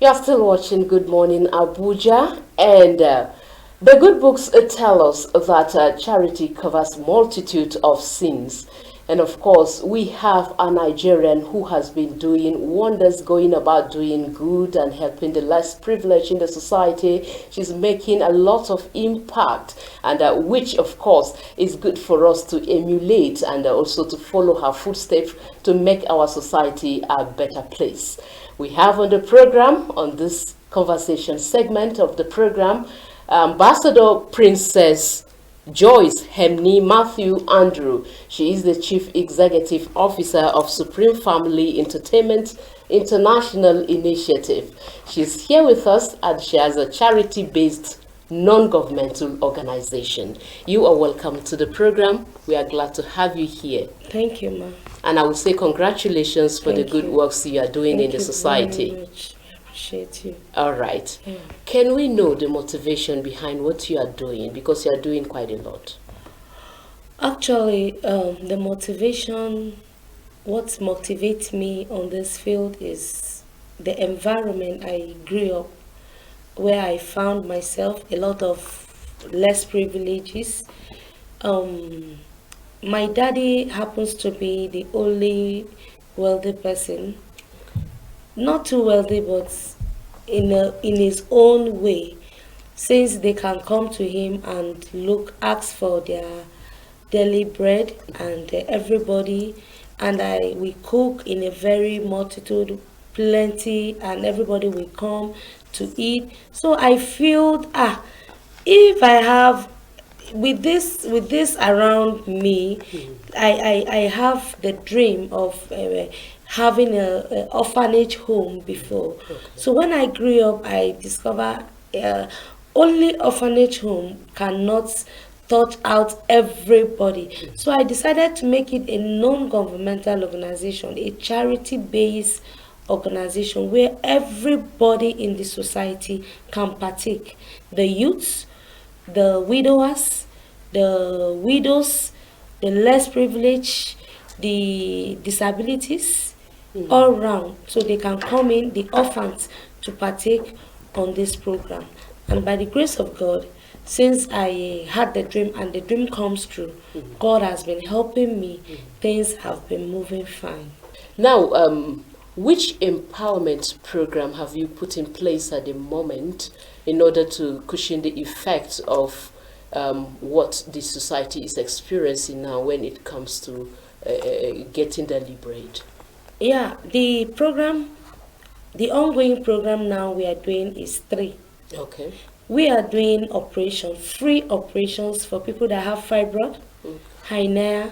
You're still watching Good Morning Abuja, and the good books tell us that charity covers multitude of sins. And of course, we have a Nigerian who has been doing wonders, going about doing good and helping the less privileged in the society. She's making a lot of impact, and which, of course, is good for us to emulate and also to follow her footsteps to make our society a better place. We have on the program, on this conversation segment of the program, Ambassador Princess Joyce Hemni Mathew Andrew. She is the Chief Executive Officer of Supreme Family Entertainment International Initiative. She's here with us and she has a charity-based non-governmental organization. You are welcome to the program. We are glad to have you here. Thank you, ma'am. And I will say congratulations for the good works you are doing in the society. Very much. I appreciate you. All right. Can we know the motivation behind what you are doing? Because you are doing quite a lot. Actually, the motivation, what motivates me on this field is the environment I grew up, where I found myself a lot of less privileges. My daddy happens to be the only wealthy person, not too wealthy, but in his own way, since they can come to him and ask for their daily bread, and everybody, and we cook in a very multitude, plenty, and everybody will come to eat. So I feel, if I have with this around me, I have the dream of having a orphanage home before. So when I grew up, I discovered only orphanage home cannot touch out everybody. So I decided to make it a non-governmental organization, a charity-based organization where everybody in the society can partake. The youths, the widowers, the widows, the less privileged, the disabilities, all round, so they can come in, the orphans, to partake on this program. And by the grace of God, since I had the dream and the dream comes true, God has been helping me. Things have been moving fine. Now, which empowerment program have you put in place at the moment in order to cushion the effects of what the society is experiencing now when it comes to getting daily bread? Yeah, the ongoing program now we are doing is 3. Okay. We are doing free operations for people that have fibroid, hernia.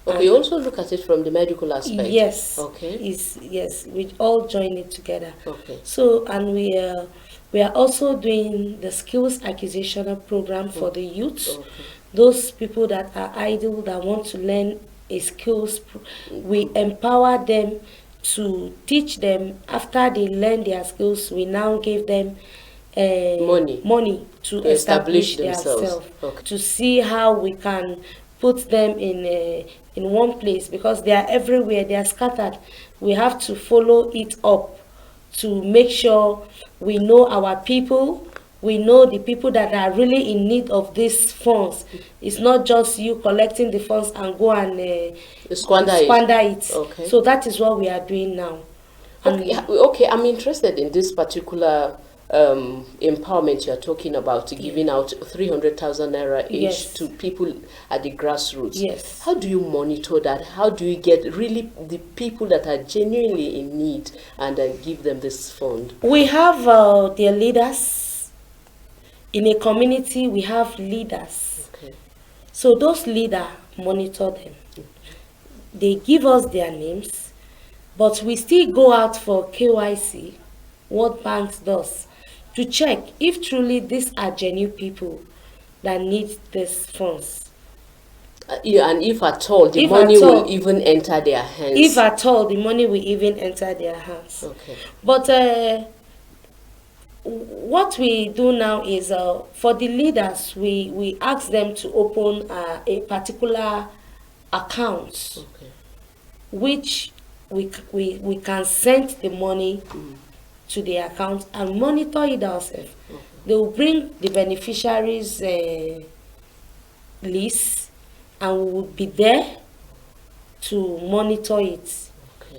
Okay, you also look at it from the medical aspect. Yes. Okay. Yes, we all join it together. Okay. So, and we are also doing the skills acquisition program for the youth. Okay. Those people that are idle, that want to learn a skills, we empower them to teach them. After they learn their skills, we now give them money to establish themselves. Okay. To see how we can put them in one place, because they are everywhere, they are scattered. We have to follow it up to make sure we know our people, we know the people that are really in need of these funds. It's not just you collecting the funds and go and squander it. Okay. So that is what we are doing now. Okay, I'm interested in this particular empowerment you are talking about, giving out 300,000 naira each to people at the grassroots. Yes. How do you monitor that? How do you get really the people that are genuinely in need and give them this fund? We have their leaders. In a community, we have leaders. Okay. So those leaders monitor them. They give us their names, but we still go out for KYC, what banks does, to check if truly these are genuine people that need these funds. And if at all, the money will even enter their hands. If at all, the money will even enter their hands. Okay. But what we do now is, for the leaders, we ask them to open a particular account, which we can send the money to the account and monitor it ourselves. They will bring the beneficiaries list, and we will be there to monitor it,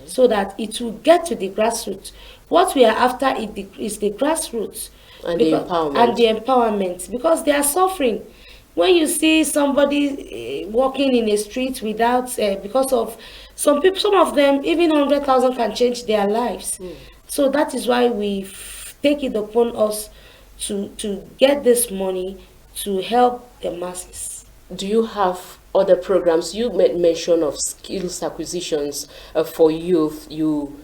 so that it will get to the grassroots. What we are after is the grassroots and the empowerment, because they are suffering. When you see somebody walking in a street without, because of some people, some of them, even 100,000 can change their lives. So that is why we take it upon us to get this money to help the masses. Do you have other programs? You made mention of skills acquisitions for youth. You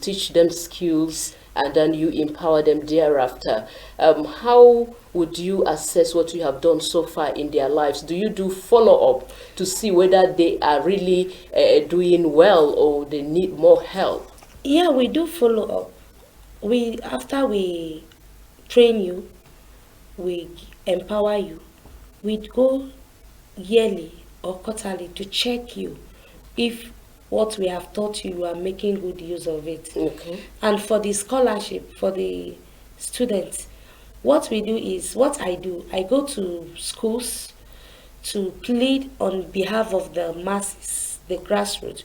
teach them skills and then you empower them thereafter. How would you assess what you have done so far in their lives? Do you do follow-up to see whether they are really doing well or they need more help? Yeah, we do follow-up. After we train you, we empower you, we go yearly or quarterly to check you if what we have taught you are making good use of it. Okay. And for the scholarship for the students, what we do is, what I do, I go to schools to plead on behalf of the masses, the grassroots,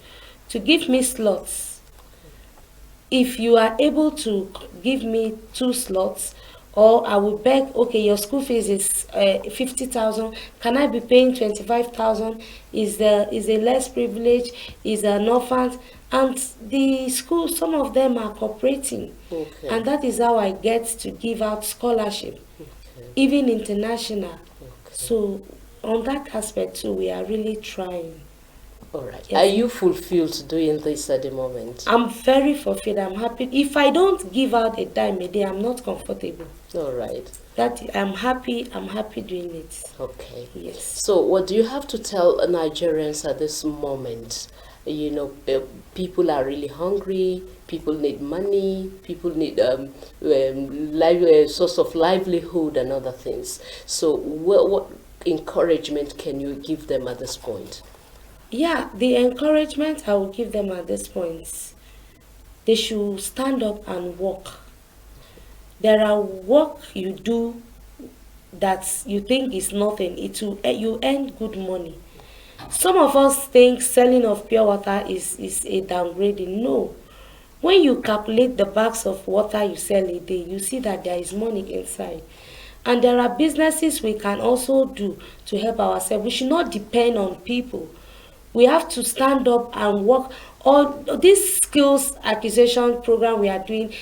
to give me slots. If you are able to give me 2 slots, or I will beg, okay, your school fees is 50,000. Can I be paying 25,000? Is a less privilege? Is an orphan? And the schools, some of them are cooperating, and that is how I get to give out scholarship, even international. So on that aspect too, we are really trying. All right. Yes. Are you fulfilled doing this at the moment? I'm very fulfilled. I'm happy. If I don't give out a dime a day, I'm not comfortable. All right. That I'm happy doing it. Okay. Yes. So what do you have to tell Nigerians at this moment? You know, people are really hungry. People need money. People need source of livelihood and other things. So what encouragement can you give them at this point? Yeah, the encouragement I will give them at this point, they should stand up and work. There are work you do that you think is nothing. You earn good money. Some of us think selling of pure water is a downgrading. No. When you calculate the bags of water you sell a day, you see that there is money inside. And there are businesses we can also do to help ourselves. We should not depend on people. We have to stand up and work. All this skills acquisition program we are doing,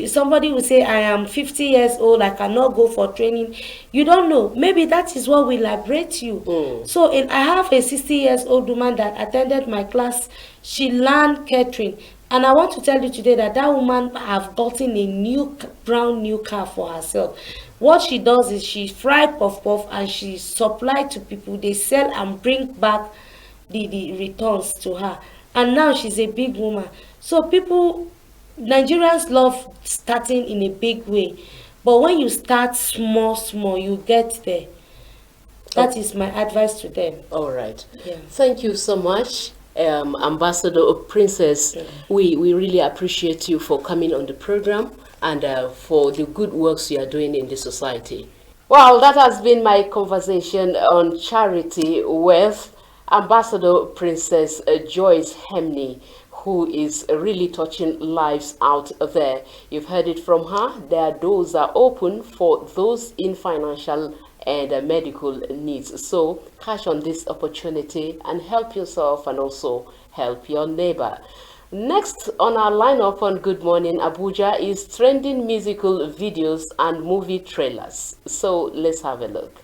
somebody will say, I am 50 years old, I cannot go for training. You don't know. Maybe that is what will liberate you. So I have a 60 years old woman that attended my class. She learned catering. And I want to tell you today that woman have gotten a brand new car for herself. What she does is she fry puff puff and she supply to people. They sell and bring back the returns to her, and now she's a big woman. So Nigerians love starting in a big way, but when you start small, you get there. That is my advice to them. All right. Yeah. Thank you so much, Ambassador Princess. Yeah. We really appreciate you for coming on the program and for the good works you are doing in the society. Well, that has been my conversation on charity with Ambassador Princess Joyce Hemni, who is really touching lives out there. You've heard it from her. Their doors are open for those in financial and medical needs. So cash on this opportunity and help yourself and also help your neighbor. Next on our lineup on Good Morning Abuja is trending musical videos and movie trailers. So let's have a look.